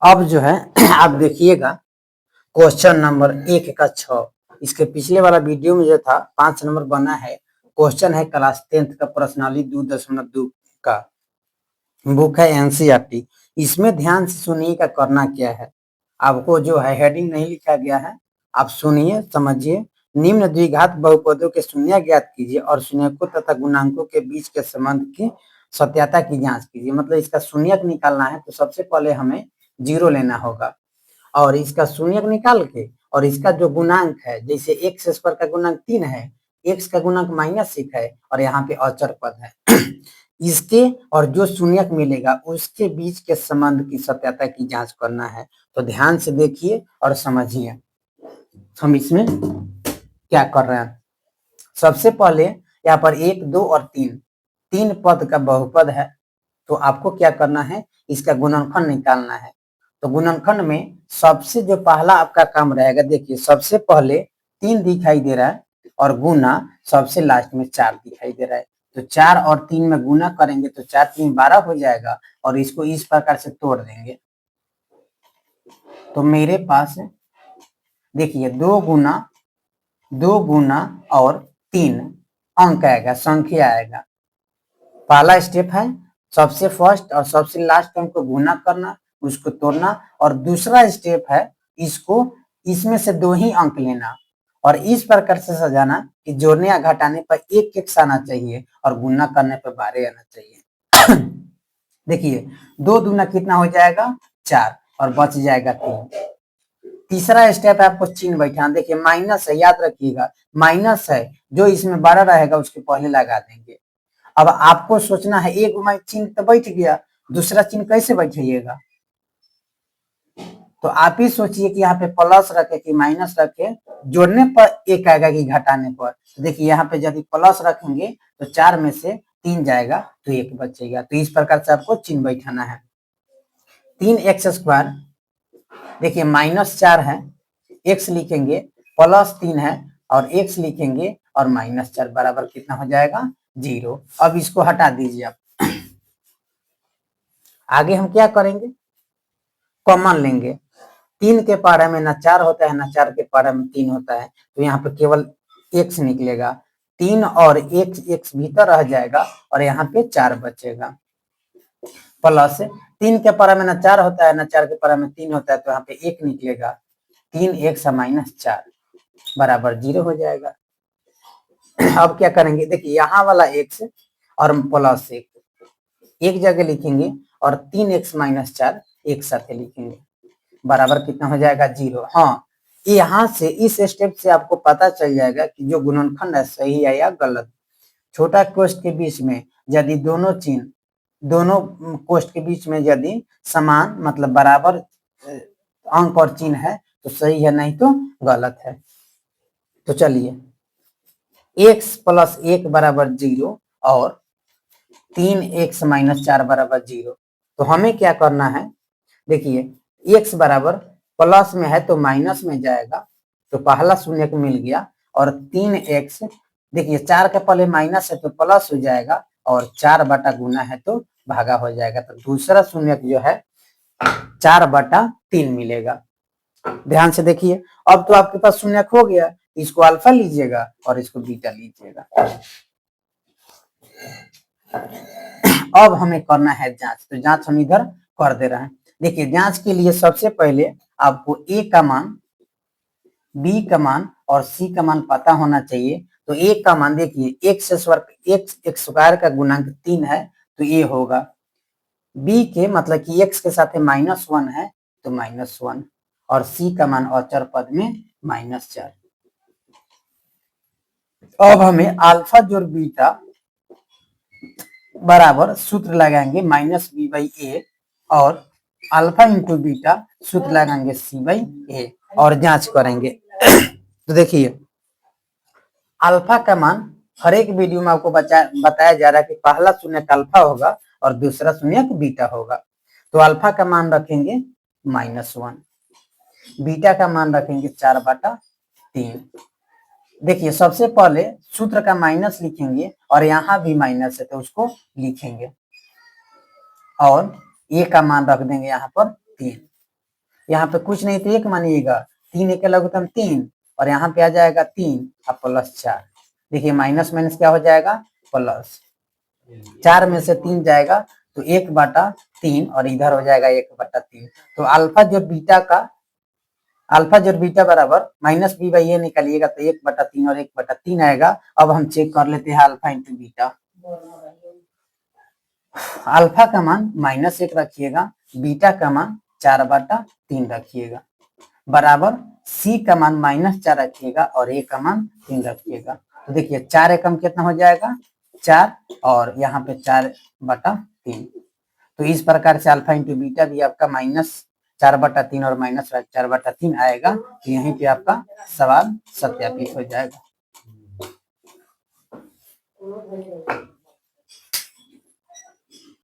अब जो है आप देखिएगा क्वेश्चन नंबर 1 का 6। इसके पिछले वाला वीडियो में जो था 5 नंबर बना है। क्वेश्चन है क्लास 10th का प्रश्नावली 2.2 का, बुक है एनसीईआरटी। इसमें ध्यान से सुनिएगा करना क्या है। आपको जो है हेडिंग नहीं लिखा गया है, आप सुनिए समझिए। निम्न द्विघात बहुपदों के शून्य ज्ञात कीजिए और शून्यकों तथा गुणांकों के बीच के संबंध की सत्यता की जांच कीजिए। मतलब इसका शून्यक निकालना है तो सबसे पहले हमें 0 लेना होगा और इसका शून्यक निकाल के और इसका जो गुणांक है, जैसे एक्स स्क्वायर का गुणांक 3 है, एक्स का गुणांक -1 है और यहाँ पे अचर पद है इसके और जो शून्यक मिलेगा उसके बीच के संबंध की सत्यता की जांच करना है। तो ध्यान से देखिए और समझिए हम इसमें क्या कर रहे हैं। सबसे पहले यहाँ पर 1, 2 और 3 पद का बहुपद है, तो आपको क्या करना है, इसका गुणनफल निकालना है। तो गुणनखंड में सबसे जो पहला आपका काम रहेगा, देखिए सबसे पहले 3 दिखाई दे रहा है और गुना सबसे लास्ट में 4 दिखाई दे रहा है। तो 4 और 3 में गुना करेंगे तो 4 3 12 हो जाएगा और इसको इस प्रकार से तोड़ देंगे। तो मेरे पास देखिए 2 गुना और 3 अंक आएगा, संख्या आएगा। पहला स्टेप है सबसे फर्स्ट और सबसे लास्ट अंक को गुना करना, उसको तोड़ना, और दूसरा स्टेप है इसको इसमें से 2 ही अंक लेना और इस प्रकार से सजाना कि जोड़ने या घटाने पर 1 आना चाहिए और गुना करने पर 12 आना चाहिए देखिए 2 दूना कितना हो जाएगा 4 और बच जाएगा 3। तीसरा स्टेप है आपको चिन्ह बैठाना। देखिए माइनस है, याद रखिएगा माइनस है, जो इसमें 12 रहेगा उसके पहले लगा देंगे। अब आपको सोचना है एक चिन्ह तो बैठ गया, दूसरा चिन्ह कैसे बैठाइएगा। तो आप ही सोचिए कि यहाँ पे प्लस रखे कि माइनस रखे, जोड़ने पर 1 आएगा कि घटाने पर। तो देखिए यहाँ पे यदि प्लस रखेंगे तो 4 में से 3 जाएगा तो 1 बचेगा। तो इस प्रकार से आपको चिन्ह बैठाना है। 3x², देखिए -4 है, x लिखेंगे, +3 है और x लिखेंगे और -4 बराबर कितना हो जाएगा 0। अब इसको हटा दीजिए आप। आगे हम क्या करेंगे, कॉमन लेंगे। 3 के पारे में ना 4 होता है ना 4 के पारे में 3 होता है, तो यहाँ पे केवल x निकलेगा। 3 और x भीतर रह जाएगा और यहाँ पे 4 बचेगा। प्लस 3 के पारे में ना 4 होता है ना 4 के पारे में 3 होता है, तो यहाँ पे 1 निकलेगा। 3x -4 बराबर 0 हो जाएगा। अब क्या करेंगे, देखिए यहाँ वाला x और +1 एक जगह लिखेंगे और 3x -4 एक साथ लिखेंगे, बराबर कितना हो जाएगा 0। हाँ, यहाँ से इस स्टेप से आपको पता चल जाएगा कि जो गुणनखंड है सही है या गलत। छोटा कोष्ठ के बीच में यदि दोनों कोष्ठ के बीच में यदि समान मतलब बराबर अंक और चिन्ह है तो सही है, नहीं तो गलत है। तो चलिए x + 1 बराबर 0 और 3x -4 बराबर 0। तो हमें क्या करना है, देखिए x बराबर प्लस में है तो माइनस में जाएगा, तो पहला शून्य मिल गया। और 3x, देखिए 4 के पहले माइनस है तो प्लस हो जाएगा और 4 बटा गुना है तो भागा हो जाएगा। तो दूसरा शून्य जो है 4/3 मिलेगा। ध्यान से देखिए, अब तो आपके पास शून्य हो गया, इसको अल्फा लीजिएगा और इसको बीटा लीजिएगा। अब हमें करना है जांच, तो जांच हम इधर कर दे रहे हैं। देखिए जांच के लिए सबसे पहले आपको a का मान, b का मान और c का मान पता होना चाहिए। तो a का मान देखिए x² का गुणांक 3 है तो ये होगा। b के मतलब कि x के साथ -1 है तो -1 और c का मान अचर पद में -4। अब हमें अल्फा जोड़ बीटा बराबर सूत्र लगाएंगे -b/a और अल्फा इंटू बीटा सूत्र लगाएंगे c/a और जांच करेंगे। तो देखिए अल्फा का मान हर एक वीडियो में आपको बताया जा रहा है कि पहला शून्य अल्फा होगा और दूसरा शून्य बीटा होगा। तो अल्फा का मान रखेंगे -1, बीटा का मान रखेंगे 4/3। देखिए सबसे पहले सूत्र का माइनस लिखेंगे और यहाँ भी माइनस है तो उसको लिखेंगे और a का मान रख देंगे यहाँ पर 3। यहाँ पे कुछ नहीं तो 1 मानिएगा, 3 एक लघुत्तम 3 और यहाँ पे आ जाएगा 3 और प्लस 4। देखिए माइनस माइनस क्या हो जाएगा, प्लस। 4 में से 3 जाएगा तो 1/3 और इधर हो जाएगा 1/3। तो अल्फा जोड़ बीटा बराबर माइनस बी बाई ए निकालिएगा तो 1/3 और 1/3 आएगा। अब हम चेक कर लेते हैं अल्फा इंटू बीटा। अल्फा का मान -1 रखिएगा, बीटा का मान 4/3 रखिएगा, बराबर सी का मान -4 रखिएगा और ए का मान 3 रखिएगा। तो देखिए 4 एकम कितना हो जाएगा, 4 और यहाँ पे 4/3। तो इस प्रकार से अल्फा इंटू बीटा भी आपका -4/3 और -4/3 आएगा। तो यहीं पे आपका सवाल सत्यापित हो जाएगा।